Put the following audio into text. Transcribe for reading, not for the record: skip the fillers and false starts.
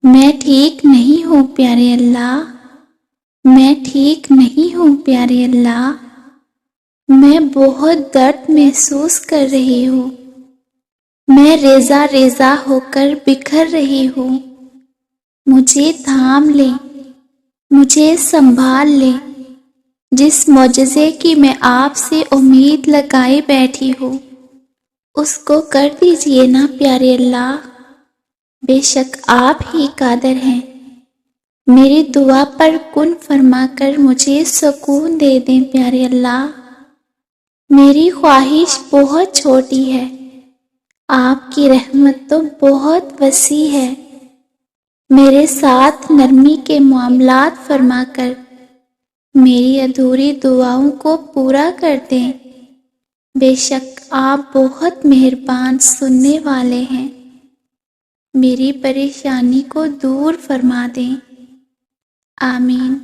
میں ٹھیک نہیں ہوں پیارے اللہ، میں ٹھیک نہیں ہوں پیارے اللہ، میں بہت درد محسوس کر رہی ہوں، میں ریزہ ریزہ ہو کر بکھر رہی ہوں، مجھے تھام لے، مجھے سنبھال لے، جس معجزے کی میں آپ سے امید لگائے بیٹھی ہوں اس کو کر دیجئے نا پیارے اللہ، بے شک آپ ہی قادر ہیں، میری دعا پر کن فرما کر مجھے سکون دے دیں پیارے اللہ، میری خواہش بہت چھوٹی ہے، آپ کی رحمت تو بہت وسیع ہے، میرے ساتھ نرمی کے معاملات فرما کر میری ادھوری دعاؤں کو پورا کر دیں، بے شک آپ بہت مہربان سننے والے ہیں، میری پریشانی کو دور فرما دیں، آمین۔